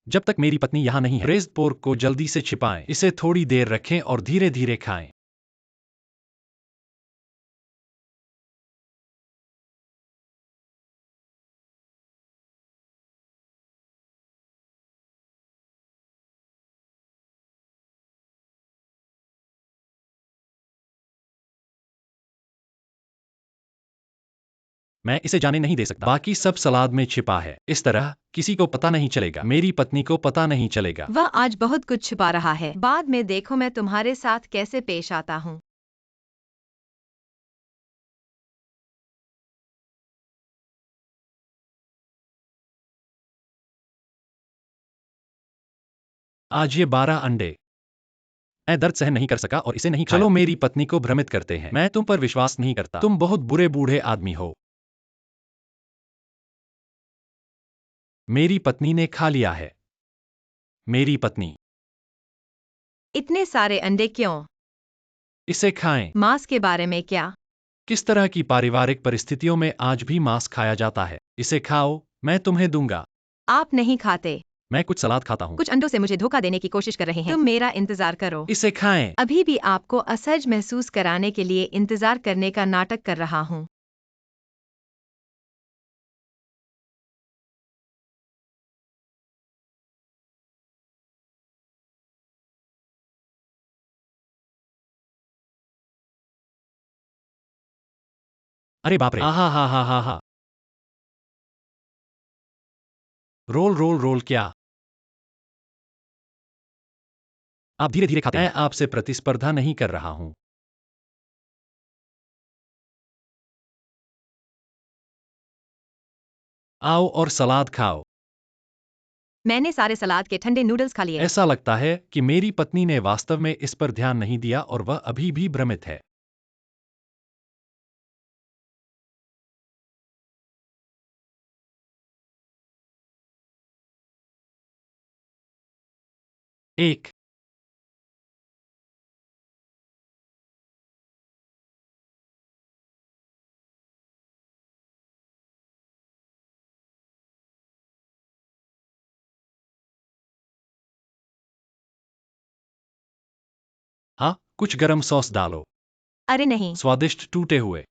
जब तक मेरी पत्नी यहाँ नहीं है, ब्रेस्ड पोर्क को जल्दी से छिपाएं, इसे थोड़ी देर रखें और धीरे धीरे खाएं। मैं इसे जाने नहीं दे सकता, बाकी सब सलाद में छिपा है। इस तरह किसी को पता नहीं चलेगा, मेरी पत्नी को पता नहीं चलेगा। वह आज बहुत कुछ छिपा रहा है। बाद में देखो मैं तुम्हारे साथ कैसे पेश आता हूँ। आज ये 12 अंडे। मैं दर्द सहन नहीं कर सका और इसे नहीं खाया। चलो मेरी पत्नी को भ्रमित करते हैं। मैं तुम पर विश्वास नहीं करता, तुम बहुत बुरे बूढ़े आदमी हो। मेरी पत्नी ने खा लिया है। मेरी पत्नी। इतने सारे अंडे क्यों? इसे खाएं। मांस के बारे में क्या? किस तरह की पारिवारिक परिस्थितियों में आज भी मांस खाया जाता है? इसे खाओ, मैं तुम्हें दूंगा। आप नहीं खाते। मैं कुछ सलाद खाता हूँ। कुछ अंडों से मुझे धोखा देने की कोशिश कर रहे हैं। तुम मेरा इंतजार करो। इसे खाएं। अभी भी आपको असहज महसूस कराने के लिए इंतजार करने का नाटक कर रहा हूँ। अरे बाप रे! आहा हा हा हा हा। रोल रोल रोल क्या? आप धीरे धीरे खाते हैं। मैं आपसे प्रतिस्पर्धा नहीं कर रहा हूँ। आओ और सलाद खाओ। मैंने सारे सलाद के ठंडे नूडल्स खा लिए। ऐसा लगता है कि मेरी पत्नी ने वास्तव में इस पर ध्यान नहीं दिया और वह अभी भी भ्रमित है। एक। हाँ, कुछ गरम सॉस डालो। अरे नहीं। स्वादिष्ट टूटे हुए।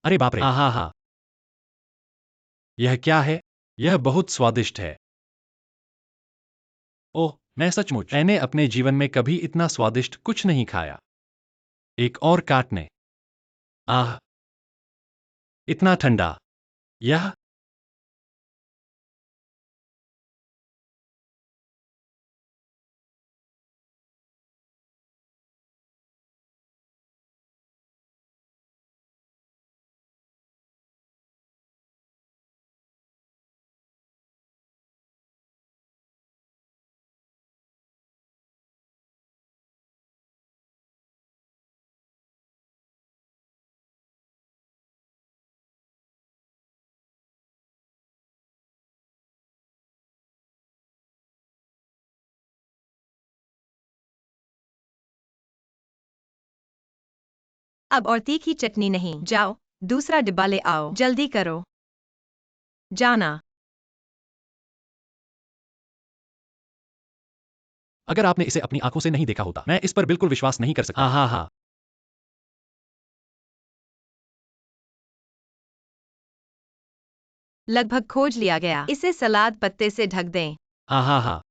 अरे बाप रे! आहा हा। यह क्या है? यह बहुत स्वादिष्ट है। ओह, मैं सचमुच मैंने अपने जीवन में कभी इतना स्वादिष्ट कुछ नहीं खाया। एक और काटने। आह! इतना ठंडा। यह अब और तीखी चटनी नहीं। जाओ, दूसरा डिब्बा ले आओ। जल्दी करो। जाना। अगर आपने इसे अपनी आंखों से नहीं देखा होता, मैं इस पर बिल्कुल विश्वास नहीं कर सकता। आहा हा। लगभग खोज लिया गया। इसे सलाद पत्ते से ढक दें। आहा हा।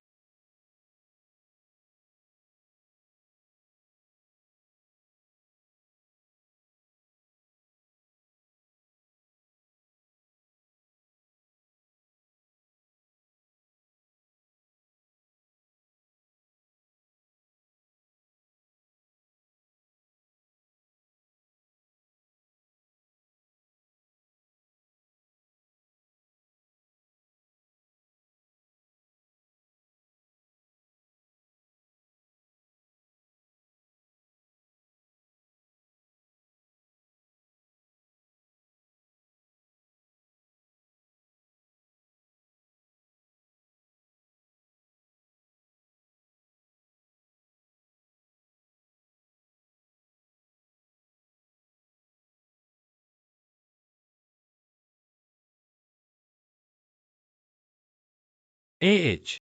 AH.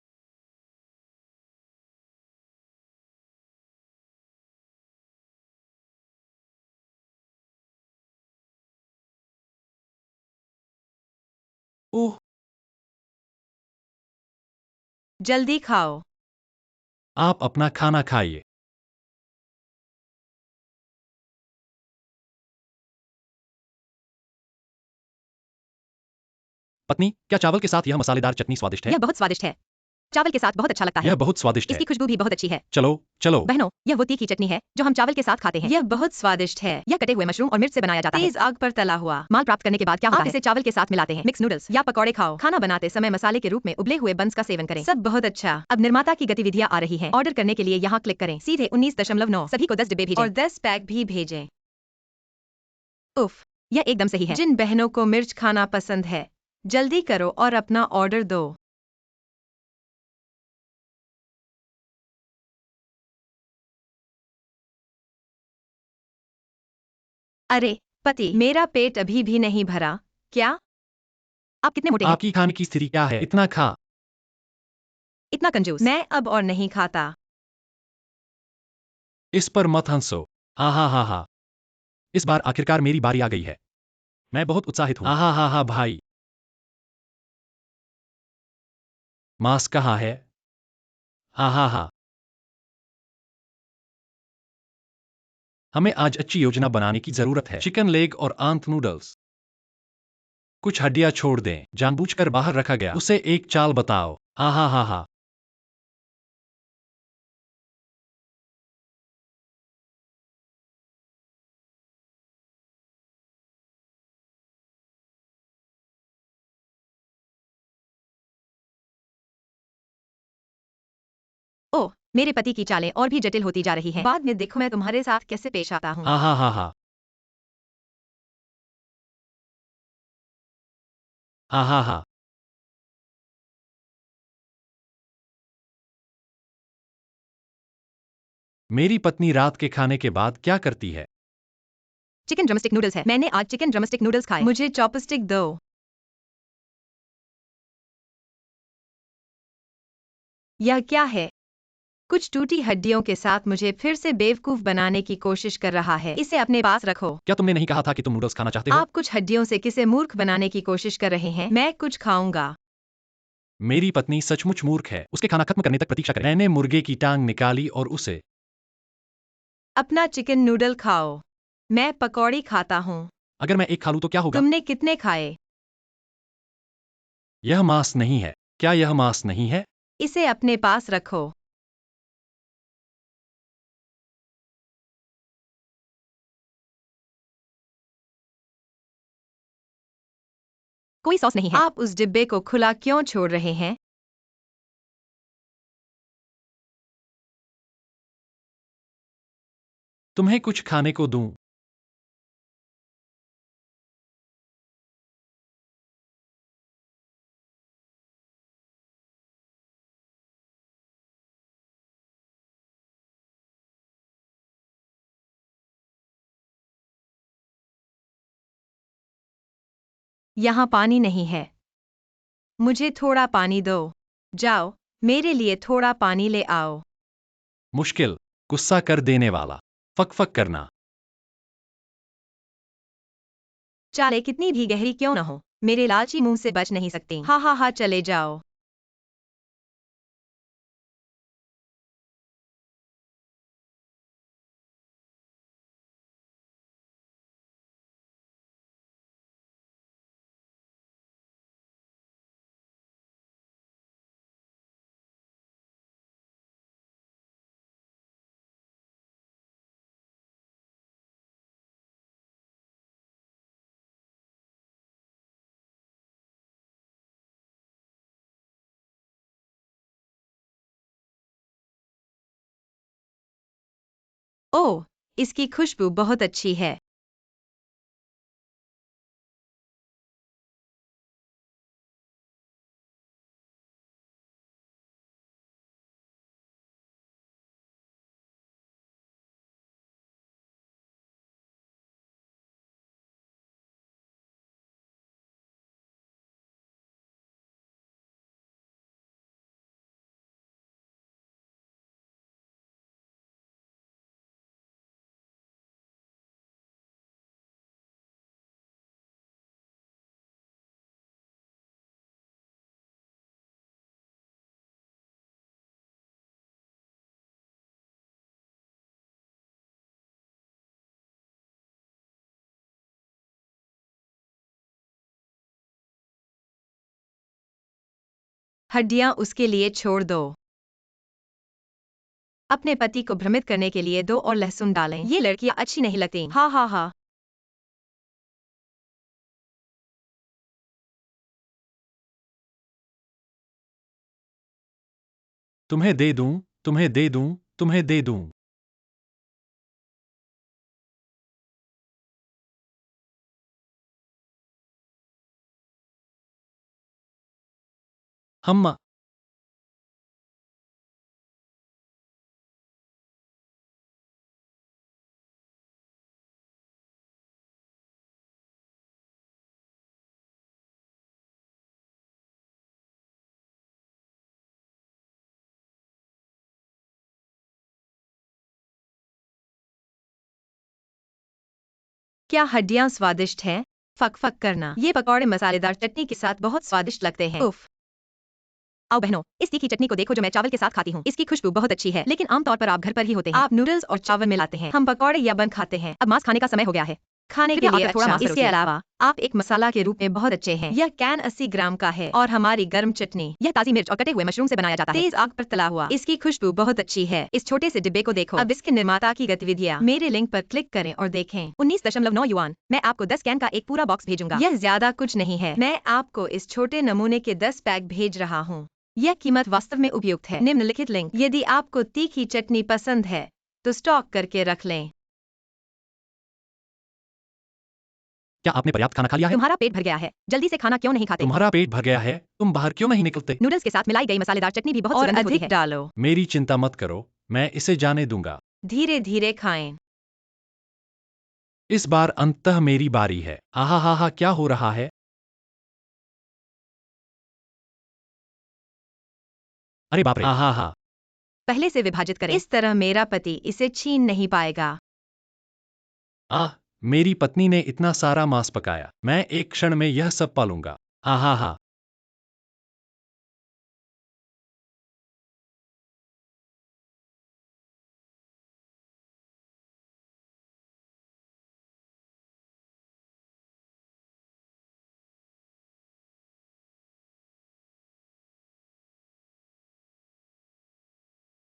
ओह, जल्दी खाओ। आप अपना खाना खाइए। पत्नी, क्या चावल के साथ यह मसालेदार चटनी स्वादिष्ट है? यह बहुत स्वादिष्ट है। चावल के साथ बहुत अच्छा लगता है। यह बहुत स्वादिष्ट है। इसकी खुशबू भी बहुत अच्छी है। चलो चलो। बहनों, यह वो तीखी चटनी है जो हम चावल के साथ खाते हैं। यह बहुत स्वादिष्ट है। यह कटे हुए मशरूम और मिर्च से बनाया जाता है। तेज आग पर तला हुआ माल प्राप्त करने के बाद क्या होता है? आप इसे चावल के साथ मिलाते हैं। मिक्स नूडल्स या पकौड़े खाओ। खाना बनाते समय मसाले के रूप में उबले हुए बंस का सेवन करें। सब बहुत अच्छा। अब निर्माता की गतिविधियां आ रही हैं। ऑर्डर करने के लिए यहाँ क्लिक करें। सीधे 19.9 सभी को 10 डिब्बे भेजें और 10 पैक भी भेजें। उफ, यह एकदम सही है। जिन बहनों को मिर्च खाना पसंद है, जल्दी करो और अपना ऑर्डर दो। अरे पति, मेरा पेट अभी भी नहीं भरा। क्या? आप कितने मोटे हैं? आपकी खाने की स्थिति क्या है? इतना खा। इतना कंजूस। मैं अब और नहीं खाता। इस पर मत हंसो। हा हा हा हा। इस बार आखिरकार मेरी बारी आ गई है। मैं बहुत उत्साहित हूँ। हा हा हा हा भाई। मांस कहाँ है? हा हा हा। हमें आज अच्छी योजना बनाने की जरूरत है। चिकन लेग और आंत नूडल्स। कुछ हड्डियां छोड़ दें। जानबूझकर बाहर रखा गया। उसे एक चाल बताओ। हा हा हा हा। ओह, मेरे पति की चालें और भी जटिल होती जा रही हैं। बाद में देखो मैं तुम्हारे साथ कैसे पेश आता हूँ। हा हा हा हा। हा हा हा। मेरी पत्नी रात के खाने के बाद क्या करती है? चिकन ड्रमस्टिक नूडल्स है। मैंने आज चिकन ड्रमस्टिक नूडल्स खाए। मुझे चॉपस्टिक दो। यह क्या है? कुछ टूटी हड्डियों के साथ मुझे फिर से बेवकूफ बनाने की कोशिश कर रहा है। इसे अपने पास रखो। क्या तुमने नहीं कहा था कि तुम नूडल्स खाना चाहते हो? आप कुछ हड्डियों से किसे मूर्ख बनाने की कोशिश कर रहे हैं। मैं कुछ खाऊंगा। मेरी पत्नी सचमुच मूर्ख है। उसके खाना खत्म करने तक प्रतीक्षा करें। मैंने मुर्गे की टांग निकाली और उसे। अपना चिकन नूडल खाओ। मैं पकौड़ी खाता हूँ। अगर मैं एक खा लूं तो क्या होगा? तुमने कितने खाए? यह मांस नहीं है। क्या यह मांस नहीं है? इसे अपने पास रखो। कोई सॉस नहीं है। आप उस डिब्बे को खुला क्यों छोड़ रहे हैं? तुम्हें कुछ खाने को दूं? यहाँ पानी नहीं है। मुझे थोड़ा पानी दो। जाओ, मेरे लिए थोड़ा पानी ले आओ। मुश्किल। गुस्सा कर देने वाला। फक फक करना। चाले कितनी भी गहरी क्यों न हो, मेरे लालची मुंह से बच नहीं सकती। हा हा हा, चले जाओ। ओह, इसकी खुशबू बहुत अच्छी है। हड्डियां उसके लिए छोड़ दो। अपने पति को भ्रमित करने के लिए 2 और लहसुन डालें। ये लड़कियां अच्छी नहीं लगती। हा हा हा। तुम्हें दे दूं, तुम्हें दे दूं, तुम्हें दे दूं। हम क्या हड्डियां स्वादिष्ट हैं? फक फक करना। ये पकौड़े मसालेदार चटनी के साथ बहुत स्वादिष्ट लगते हैं। उफ। आओ बहनों, इस तीखी चटनी को देखो जो मैं चावल के साथ खाती हूँ। इसकी खुशबू बहुत अच्छी है, लेकिन आमतौर पर आप घर पर ही होते हैं। आप नूडल्स और चावल मिलाते हैं, हम पकौड़े या बन खाते हैं। अब मांस खाने का समय हो गया है। खाने के लिए थोड़ा मांस। इसके अलावा आप एक मसाला के रूप में बहुत अच्छे हैं। यह कैन 80 ग्राम का है और हमारी गर्म चटनी यह ताजी मिर्च और कटे हुए मशरूम से बनाया जाता है। तेज आग पर तला हुआ। इसकी खुशबू बहुत अच्छी है। इस छोटे से डिब्बे को देखो। अब इसके निर्माता की गतिविधियाँ मेरे लिंक पर क्लिक करें और देखें। 19.9 युआन। मैं आपको 10 कैन का एक पूरा बॉक्स भेजूंगा। यह ज्यादा कुछ नहीं है। मैं आपको इस छोटे नमूने के 10 पैक भेज रहा हूँ। यह कीमत वास्तव में उपयुक्त है। निम्नलिखित लिंक। यदि आपको तीखी चटनी पसंद है तो स्टॉक करके रख लें। क्या आपने पर्याप्त खाना खा लिया है? तुम्हारा पेट भर गया है, जल्दी से खाना क्यों नहीं खाते? तुम्हारा पेट भर गया है, तुम बाहर क्यों नहीं निकलते? नूडल्स के साथ मिलाई गई मसालेदार चटनी भी बहुत और सुगंधित होती अधिक है। डालो। मेरी चिंता मत करो, मैं इसे जाने दूंगा। धीरे धीरे खाएं। इस बार अंततः मेरी बारी है। आहा हा हा, क्या हो रहा है? अरे बाप रे! आहा हा। पहले से विभाजित करें। इस तरह मेरा पति इसे छीन नहीं पाएगा। आह, मेरी पत्नी ने इतना सारा मांस पकाया। मैं एक क्षण में यह सब पालूंगा। आहा हा।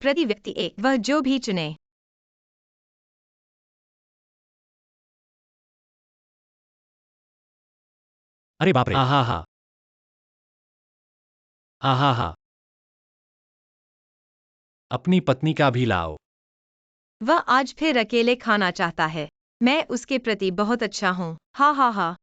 प्रति व्यक्ति एक, वह जो भी चुने। अरे बाप रे! आहा हा। आहा हा। अपनी पत्नी का भी लाओ। वह आज फिर अकेले खाना चाहता है। मैं उसके प्रति बहुत अच्छा हूँ। हा हा हा।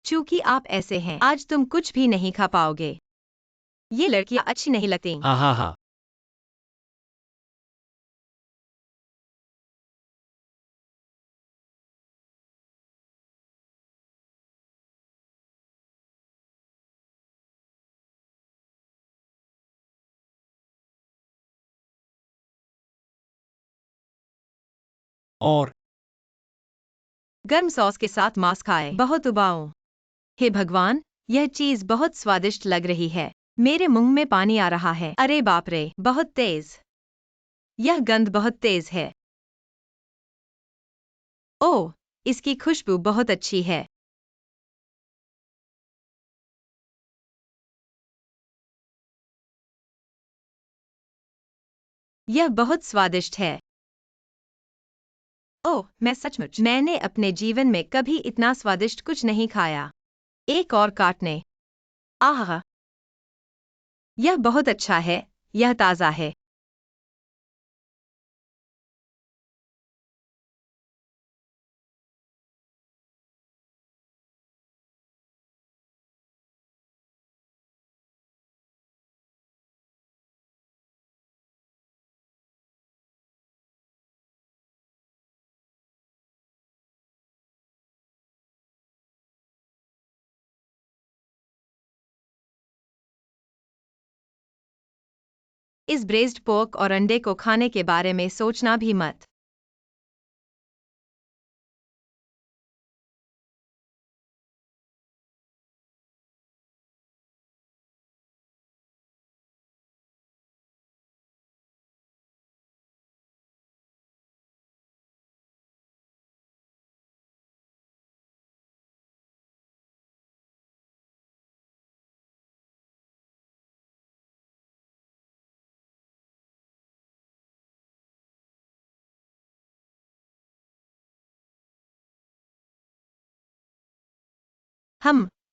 चूंकि आप ऐसे हैं, आज तुम कुछ भी नहीं खा पाओगे। ये लड़कियां अच्छी नहीं लगती। आहा हा। और गर्म सॉस के साथ मांस खाएं। बहुत उबाऊ। हे भगवान, यह चीज बहुत स्वादिष्ट लग रही है। मेरे मुंह में पानी आ रहा है। अरे बाप रे, बहुत तेज। यह गंध बहुत तेज है। ओह, इसकी खुशबू बहुत अच्छी है। यह बहुत स्वादिष्ट है। ओह, मैं सचमुच मैंने अपने जीवन में कभी इतना स्वादिष्ट कुछ नहीं खाया। एक और काटने। आह, यह बहुत अच्छा है। यह ताज़ा है। इस ब्रेस्ड पोर्क और अंडे को खाने के बारे में सोचना भी मत।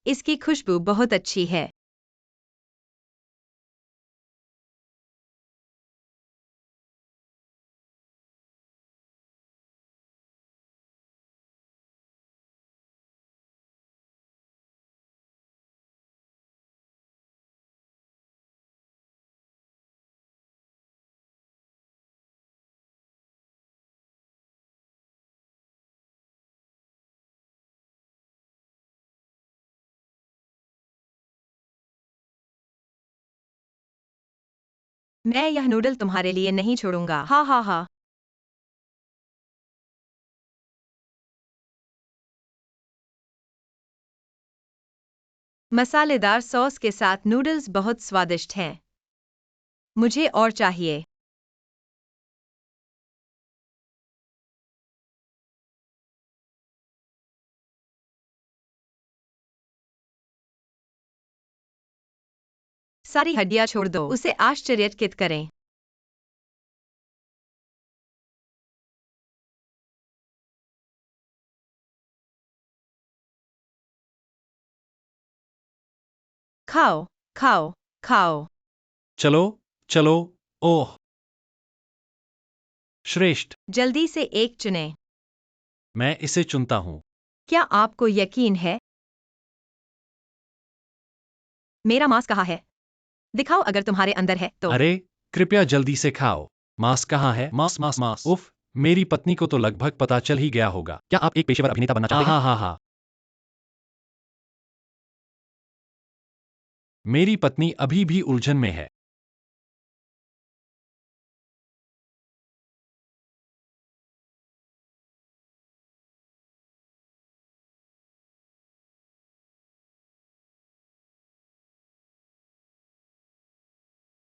इसकी खुशबू बहुत अच्छी है। मैं यह नूडल तुम्हारे लिए नहीं छोड़ूंगा। हा हा हा। मसालेदार सॉस के साथ नूडल्स बहुत स्वादिष्ट हैं। मुझे और चाहिए। सारी हड्डियां छोड़ दो, उसे आश्चर्यचकित करें। खाओ, खाओ, खाओ। चलो, चलो, ओह, श्रेष्ठ। जल्दी से एक चुनें। मैं इसे चुनता हूँ। क्या आपको यकीन है? मेरा मांस कहाँ है? दिखाओ अगर तुम्हारे अंदर है तो। अरे, कृपया जल्दी से खाओ। मांस कहाँ है? मांस, मांस, मांस। उफ, मेरी पत्नी को तो लगभग पता चल ही गया होगा। क्या आप एक पेशेवर अभिनेता बनना चाहते हैं? हाँ हाँ हाँ। मेरी पत्नी अभी भी उलझन में है।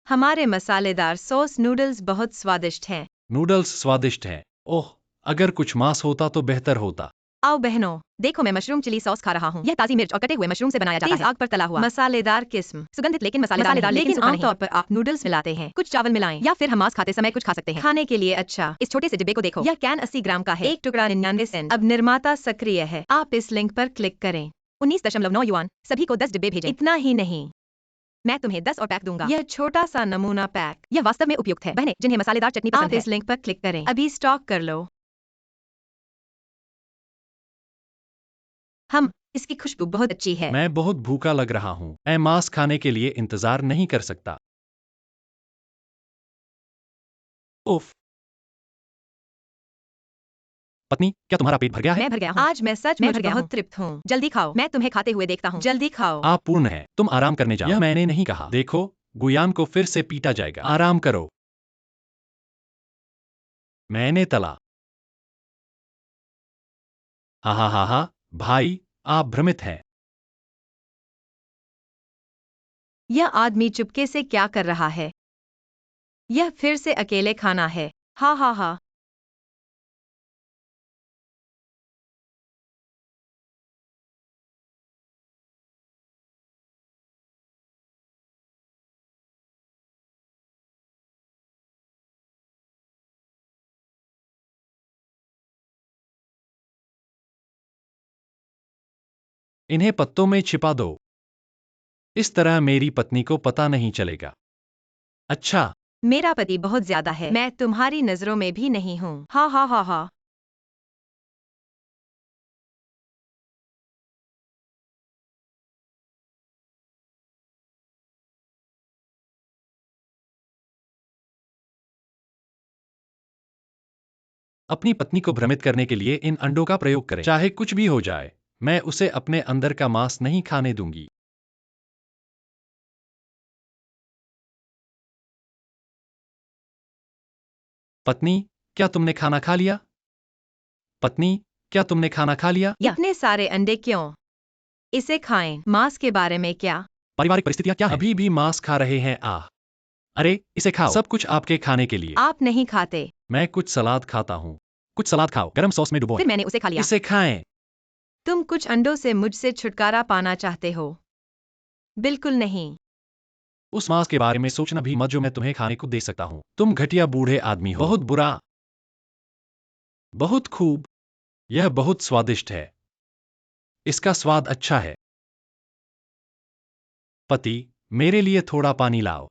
हमारे मसालेदार सॉस नूडल्स बहुत स्वादिष्ट हैं। नूडल्स स्वादिष्ट हैं। ओह, अगर कुछ मांस होता तो बेहतर होता। आओ बहनों, देखो मैं मशरूम चिली सॉस खा रहा हूँ। यह ताजी मिर्च और कटे हुए मशरूम से बनाया जाता है। तेज आग पर तला हुआ मसालेदार किस्म, सुगंधित लेकिन मसालेदार लेकिन आमतौर पर आप नूडल्स मिलाते हैं। कुछ चावल मिलाएं या फिर हम मांस खाते समय कुछ खा सकते हैं। खाने के लिए अच्छा। इस छोटे से डिब्बे को देखो, यह कैन 80 ग्राम का है। एक टुकड़ा 99 सेंट। अब निर्माता सक्रिय है। आप इस लिंक पर क्लिक करें। 19.9 युआन। सभी को 10 डिब्बे भेजें। इतना ही नहीं, मैं तुम्हें 10 और पैक दूंगा। यह छोटा सा नमूना पैक, यह वास्तव में उपयुक्त है। बहनें जिन्हें मसालेदार चटनी पसंद है, इस लिंक पर क्लिक करें। अभी स्टॉक कर लो। इसकी खुशबू बहुत अच्छी है। मैं बहुत भूखा लग रहा हूँ। मैं मांस खाने के लिए इंतजार नहीं कर सकता। उफ। पत्नी, क्या तुम्हारा पेट भर गया है? मैं भर गया हूँ। आज मैं सच में बहुत तृप्त हूँ। जल्दी खाओ, मैं तुम्हें खाते हुए देखता हूँ। जल्दी खाओ। आप पूर्ण है। तुम आराम करने जाओ। यह मैंने नहीं कहा। देखो, गुयान को फिर से पीटा जाएगा। आराम करो। मैंने तला। हा हा हा हा। भाई, आप भ्रमित हैं। यह आदमी चुपके से क्या कर रहा है? यह फिर से अकेले खाना है। हा हा हा। इन्हें पत्तों में छिपा दो। इस तरह मेरी पत्नी को पता नहीं चलेगा। अच्छा। मेरा पति बहुत ज्यादा है। मैं तुम्हारी नजरों में भी नहीं हूँ। हा हा हा हा। अपनी पत्नी को भ्रमित करने के लिए इन अंडों का प्रयोग करें। चाहे कुछ भी हो जाए, मैं उसे अपने अंदर का मांस नहीं खाने दूंगी। पत्नी, क्या तुमने खाना खा लिया? पत्नी, क्या तुमने खाना खा लिया? इतने सारे अंडे क्यों? इसे खाएं। मांस के बारे में क्या? पारिवारिक परिस्थितियां क्या हैं? अभी भी मांस खा रहे हैं। आह, अरे, इसे खाओ। सब कुछ आपके खाने के लिए। आप नहीं खाते। मैं कुछ सलाद खाता हूँ। कुछ सलाद खाओ, गरम सॉस में डुबोएं। फिर मैंने उसे खा लिया। इसे खाएं। तुम कुछ अंडों से मुझसे छुटकारा पाना चाहते हो? बिल्कुल नहीं। उस मांस के बारे में सोचना भी मत जो मैं तुम्हें खाने को दे सकता हूँ। तुम घटिया बूढ़े आदमी हो। बहुत बुरा। बहुत खूब। यह बहुत स्वादिष्ट है। इसका स्वाद अच्छा है। पति, मेरे लिए थोड़ा पानी लाओ।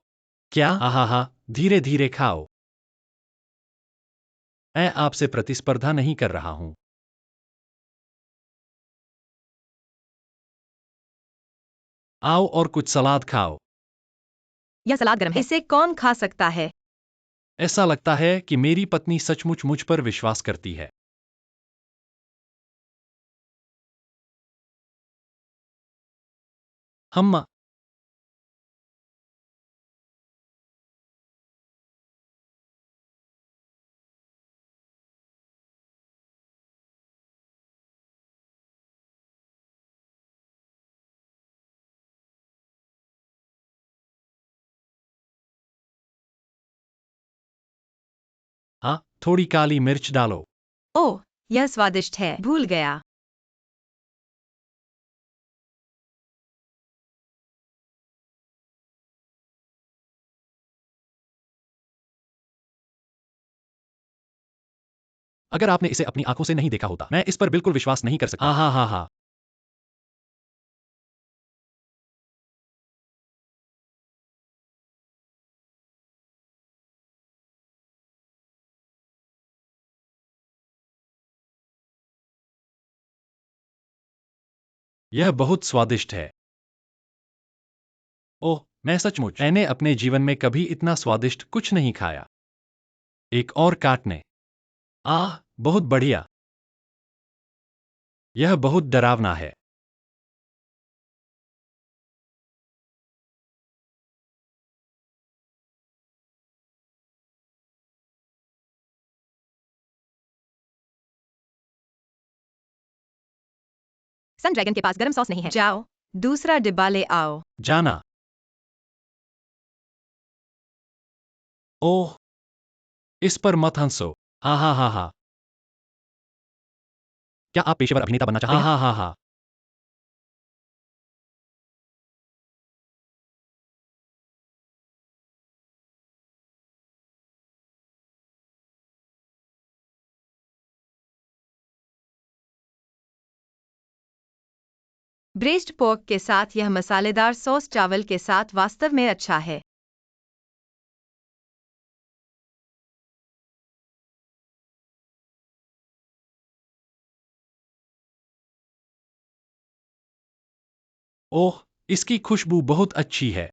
क्या? आहा, धीरे धीरे खाओ। मैं आपसे प्रतिस्पर्धा नहीं कर रहा हूं। आओ और कुछ सलाद खाओ। यह सलाद गर्म है, इसे कौन खा सकता है? ऐसा लगता है कि मेरी पत्नी सचमुच मुझ पर विश्वास करती है। हम हाँ, थोड़ी काली मिर्च डालो। ओह, यह स्वादिष्ट है, भूल गया। अगर आपने इसे अपनी आंखों से नहीं देखा होता, मैं इस पर बिल्कुल विश्वास नहीं कर सकता। हा। यह बहुत स्वादिष्ट है। ओह, मैंने अपने जीवन में कभी इतना स्वादिष्ट कुछ नहीं खाया। एक और काटने। बहुत बढ़िया। यह बहुत डरावना है। सन ड्रैगन के पास गरम सॉस नहीं है। जाओ, दूसरा डिब्बा ले आओ। जाना। ओह, इस पर मत हंसो। हा। क्या आप पेशेवर अभिनेता बनना चाहते हैं? हा। ब्रेस्ड पोर्क के साथ यह मसालेदार सॉस चावल के साथ वास्तव में अच्छा है। ओह, इसकी खुशबू बहुत अच्छी है।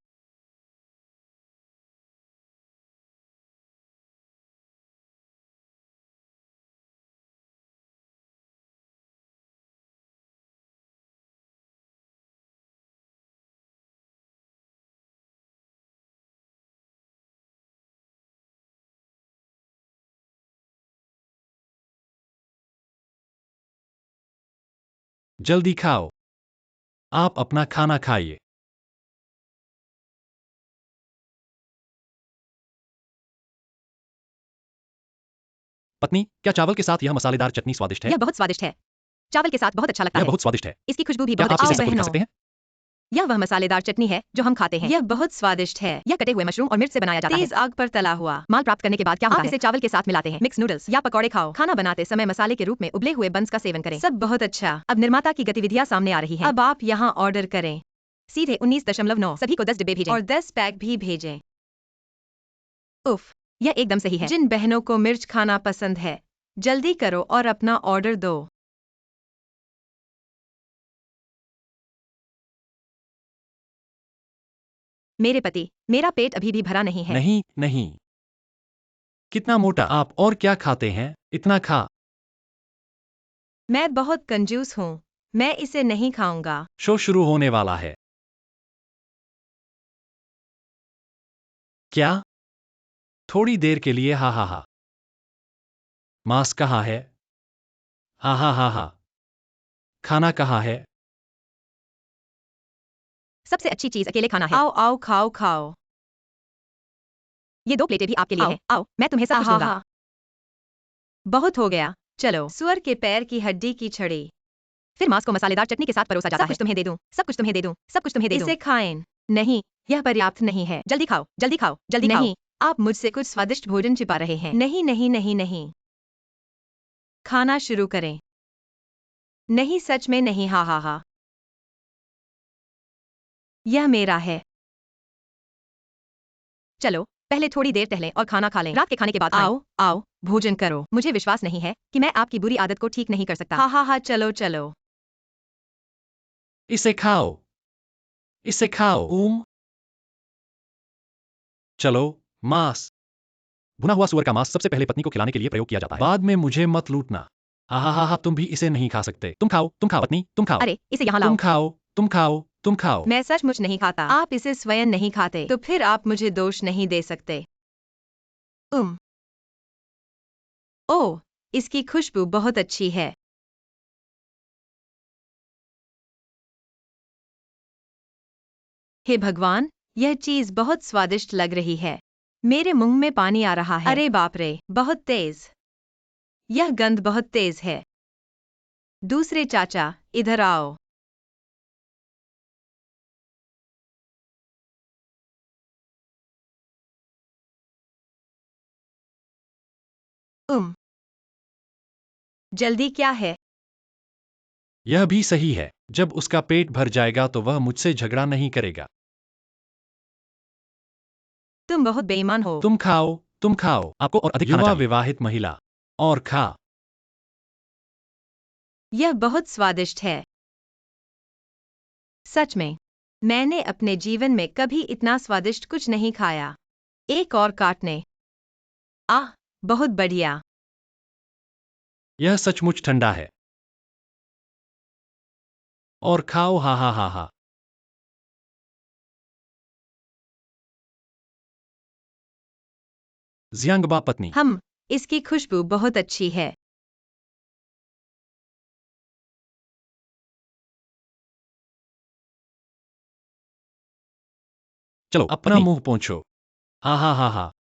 जल्दी खाओ। आप अपना खाना खाइए। पत्नी, क्या चावल के साथ यह मसालेदार चटनी स्वादिष्ट है? यह बहुत स्वादिष्ट है। चावल के साथ बहुत अच्छा लगता यह है। बहुत स्वादिष्ट है। इसकी खुशबू भी क्या बहुत आप अच्छी इसे है। सबको दिखा बहनों, सकते हैं? यह वह मसालेदार चटनी है जो हम खाते हैं। यह बहुत स्वादिष्ट है। यह कटे हुए मशरूम और मिर्च से बनाया जाता है। तेज आग पर तला हुआ माल प्राप्त करने के बाद क्या होता है? आप इसे चावल के साथ मिलाते हैं, मिक्स नूडल्स या पकौड़े खाओ। खाना बनाते समय मसाले के रूप में उबले हुए बंस का सेवन करें। सब बहुत अच्छा। अब निर्माता की गतिविधियां सामने आ रही हैं। अब आप यहाँ ऑर्डर करें। सीधे 19.9 सभी को 10 डिब्बे भेजें और 10 पैक भी भेजें। उफ, यह एकदम सही है। जिन बहनों को मिर्च खाना पसंद है, जल्दी करो और अपना ऑर्डर दो। मेरे पति, मेरा पेट अभी भी भरा नहीं है। नहीं। कितना मोटा? आप और क्या खाते हैं? इतना खा। मैं बहुत कंजूस हूँ। मैं इसे नहीं खाऊंगा। शो शुरू होने वाला है। क्या? थोड़ी देर के लिए हा। मांस कहाँ है? हा। खाना कहाँ है? सबसे अच्छी चीज अकेले खाना है। आओ आओ खाओ खाओ। ये 2 प्लेटें भी आपके लिए हैं। आओ, मैं तुम्हें सब कुछ दूंगा। बहुत हो गया। चलो, सुअर के पैर की हड्डी की छड़ी। फिर मांस को मसालेदार चटनी के साथ परोसा जाता है। सब कुछ तुम्हें दे दूं, सब कुछ तुम्हें दे दूं, सब कुछ तुम्हें दे दूं। इसे खाएं। नहीं, यह पर्याप्त नहीं है। जल्दी खाओ, जल्दी खाओ, जल्दी खाओ। नहीं, आप मुझसे कुछ स्वादिष्ट भोजन छिपा रहे हैं। नहीं। खाना शुरू करें। नहीं, सच में नहीं। हा। यह मेरा है। चलो पहले थोड़ी देर टहलें और खाना खा लें। रात के खाने के बाद खाएं। आओ आओ भोजन करो। मुझे विश्वास नहीं है कि मैं आपकी बुरी आदत को ठीक नहीं कर सकता। हा हा हा, चलो चलो। इसे खाओ, इसे खाओ। चलो, मांस। भुना हुआ सुअर का मांस सबसे पहले पत्नी को खिलाने के लिए प्रयोग किया जाता है। बाद में मुझे मत लूटना। हा हा हा हा, तुम भी इसे नहीं खा सकते। तुम खाओ पत्नी, तुम खाओ। अरे इसे यहाँ तुम लाओ। खाओ, तुम खाओ, तुम खाओ। मैं सचमुच नहीं खाता। आप इसे स्वयं नहीं खाते तो फिर आप मुझे दोष नहीं दे सकते। ओह, इसकी खुशबू बहुत अच्छी है। हे भगवान, यह चीज बहुत स्वादिष्ट लग रही है। मेरे मुंह में पानी आ रहा है। अरे बाप रे, बहुत तेज। यह गंध बहुत तेज है। दूसरे चाचा, इधर आओ। जल्दी क्या है? यह भी सही है। जब उसका पेट भर जाएगा तो वह मुझसे झगड़ा नहीं करेगा। तुम बहुत बेईमान हो। तुम खाओ, तुम खाओ। आपको और अधिक खाना युवा चाहिए। विवाहित महिला। और खा। यह बहुत स्वादिष्ट है। सच में, मैंने अपने जीवन में कभी इतना स्वादिष्ट कुछ नहीं खाया। एक और काटने। आह, बहुत बढ़िया। यह सचमुच ठंडा है। और खाओ, हा हा हा हा। जियांगबा पत्नी। इसकी खुशबू बहुत अच्छी है। चलो अपना मुंह पोंछो। हा हा हा हा।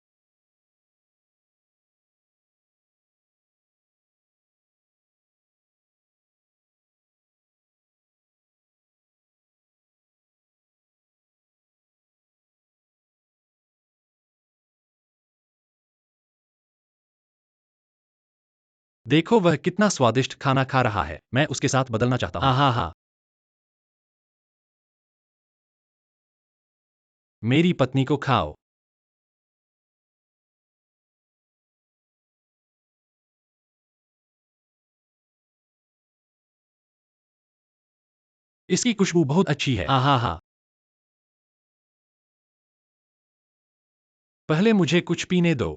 देखो वह कितना स्वादिष्ट खाना खा रहा है। मैं उसके साथ बदलना चाहता हूँ। हा हा हा। मेरी पत्नी को खाओ। इसकी खुशबू बहुत अच्छी है। हा हा हा। पहले मुझे कुछ पीने दो।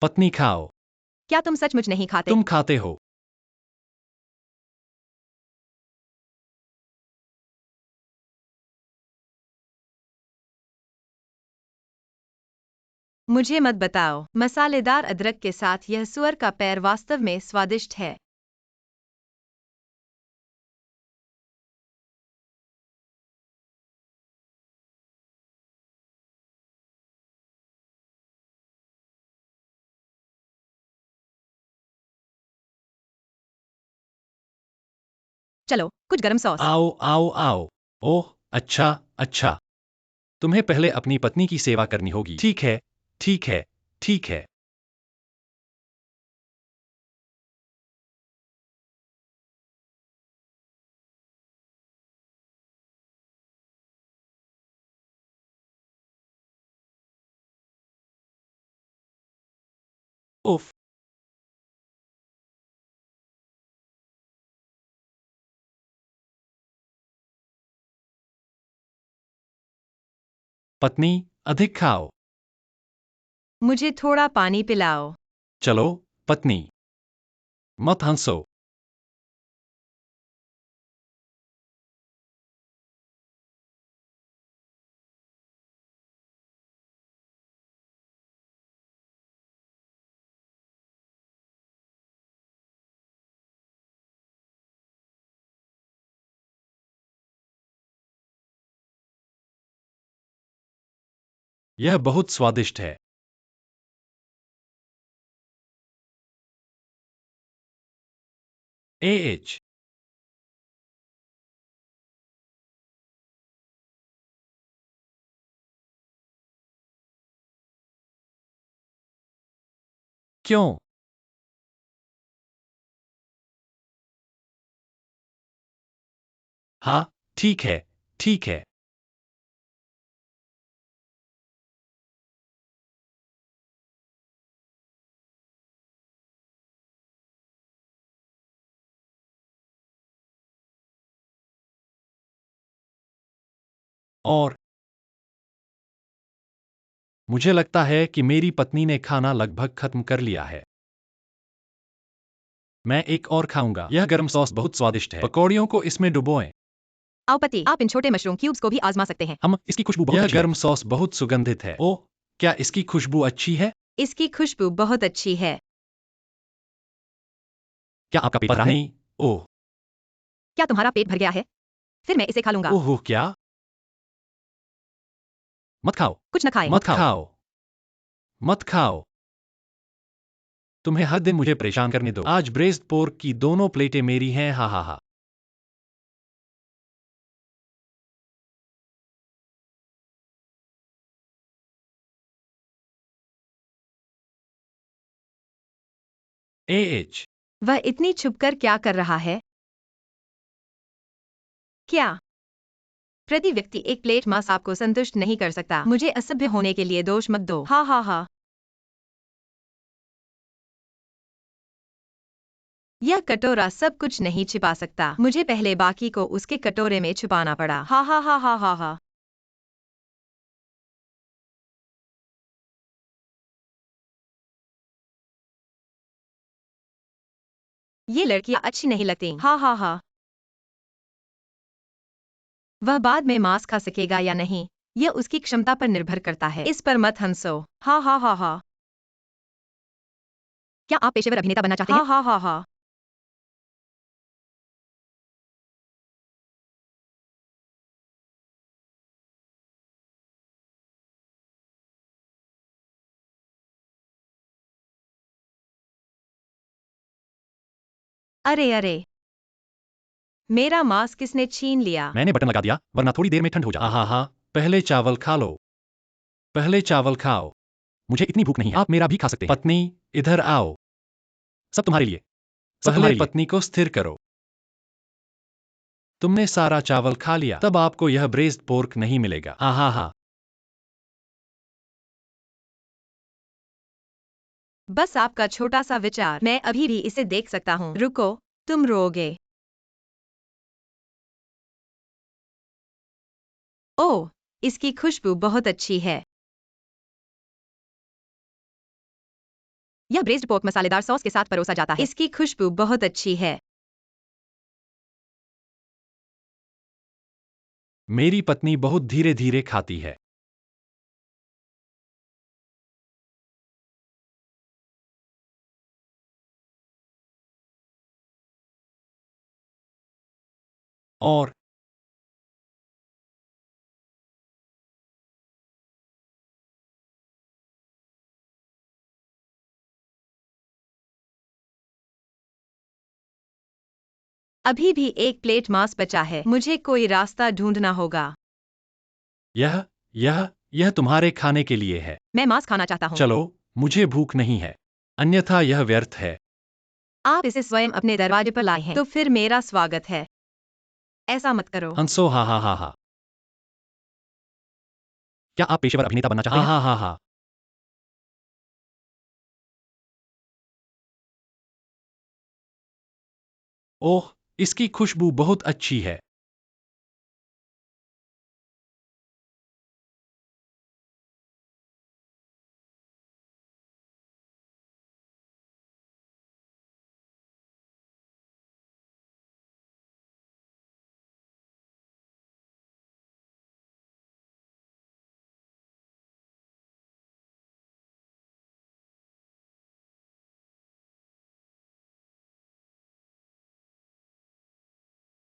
पत्नी खाओ। क्या तुम सचमुच नहीं खाते? तुम खाते हो। मुझे मत बताओ। मसालेदार अदरक के साथ यह सुअर का पैर वास्तव में स्वादिष्ट है। चलो कुछ गरम सॉस। आओ आओ आओ। ओह अच्छा, अच्छा। तुम्हें पहले अपनी पत्नी की सेवा करनी होगी। ठीक है, ठीक है, ठीक है। उफ। पत्नी, अधिक खाओ। मुझे थोड़ा पानी पिलाओ। चलो, पत्नी। मत हंसो। यह बहुत स्वादिष्ट है। AH क्यों? हाँ, ठीक है, ठीक है। और मुझे लगता है कि मेरी पत्नी ने खाना लगभग खत्म कर लिया है। मैं एक और खाऊंगा। यह गरम सॉस बहुत स्वादिष्ट है। पकौड़ियों को इसमें डुबोएं। आओ पति, आप इन छोटे मशरूम क्यूब्स को भी आजमा सकते हैं। इसकी खुशबू बहुत अच्छी है। गरम सॉस बहुत सुगंधित है। ओह, क्या इसकी खुशबू अच्छी है? इसकी खुशबू बहुत अच्छी है। क्या आपका पेट भरा है? नहीं। ओह, क्या तुम्हारा पेट भर गया है? फिर मैं इसे खा लूंगा। ओह क्या? मत खाओ। कुछ न खाएं। मत खाओ। मत खाओ। तुम्हें हर दिन मुझे परेशान करने दो। आज ब्रेस्ड पोर्क की दोनों प्लेटें मेरी हैं। हा हा हा। AH वह इतनी छुपकर क्या कर रहा है? क्या प्रति व्यक्ति एक प्लेट मांस आपको संतुष्ट नहीं कर सकता? मुझे असभ्य होने के लिए दोष मत दो। हा हा हा। यह कटोरा सब कुछ नहीं छिपा सकता। मुझे पहले बाकी को उसके कटोरे में छुपाना पड़ा। हा हा हा हा हा हा। ये लड़कियां अच्छी नहीं लगती। हा हा हा। वह बाद में मांस खा सकेगा या नहीं, यह उसकी क्षमता पर निर्भर करता है। इस पर मत हंसो। हा हा हा हा। क्या आप पेशेवर अभिनेता बनना चाहते हैं? हा हा हा हा। अरे अरे, मेरा मांस किसने छीन लिया? मैंने बटन लगा दिया, वरना थोड़ी देर में ठंड हो जाए। हा हा। पहले चावल खा लो। पहले चावल खाओ। मुझे इतनी भूख नहीं है। आप मेरा भी खा सकते हैं। पत्नी, इधर आओ। सब तुम्हारे लिए। पहले पत्नी को स्थिर करो। तुमने सारा चावल खा लिया, तब आपको यह ब्रेस्ड पोर्क नहीं मिलेगा। आहा हा। बस आपका छोटा सा विचार। मैं अभी भी इसे देख सकता हूँ। रुको, तुम रोओगे। ओह, इसकी खुशबू बहुत अच्छी है। यह ब्रेस्ड पोर्क मसालेदार सॉस के साथ परोसा जाता है। इसकी खुशबू बहुत अच्छी है। मेरी पत्नी बहुत धीरे धीरे खाती है। और अभी भी एक प्लेट मांस बचा है। मुझे कोई रास्ता ढूंढना होगा। यह यह तुम्हारे खाने के लिए है। मैं मांस खाना चाहता हूँ। चलो, मुझे भूख नहीं है। अन्यथा यह व्यर्थ है। आप इसे स्वयं अपने दरवाजे पर लाए हैं, तो फिर मेरा स्वागत है। ऐसा मत करो। हंसो। हा हा हा हा। क्या आप पेशेवर अभिनेता बनना चाहते हैं? हा हा हा हा। ओह, इसकी खुशबू बहुत अच्छी है।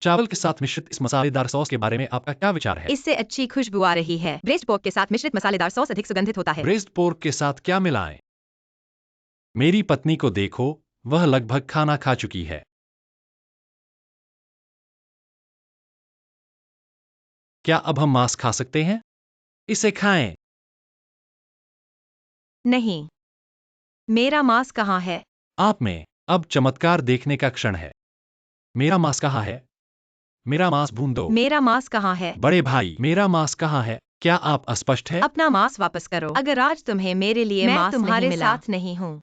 चावल के साथ मिश्रित इस मसालेदार सॉस के बारे में आपका क्या विचार है? इससे अच्छी खुशबू आ रही है। ब्रेस्ट पोर्क के साथ मिश्रित मसालेदार सॉस अधिक सुगंधित होता है। ब्रेस्ट पोर्क के साथ क्या मिलाएं? मेरी पत्नी को देखो, वह लगभग खाना खा चुकी है। क्या अब हम मांस खा सकते हैं? इसे खाएं। नहीं। मेरा मांस कहाँ है? आप में अब चमत्कार देखने का क्षण है। मेरा मांस कहाँ है? मेरा मांस भून दो। मेरा मांस कहाँ है? बड़े भाई, मेरा मांस कहाँ है? क्या आप अस्पष्ट है? अपना मांस वापस करो। अगर आज तुम्हें मेरे लिए मांस तुम्हारे साथ नहीं हूँ।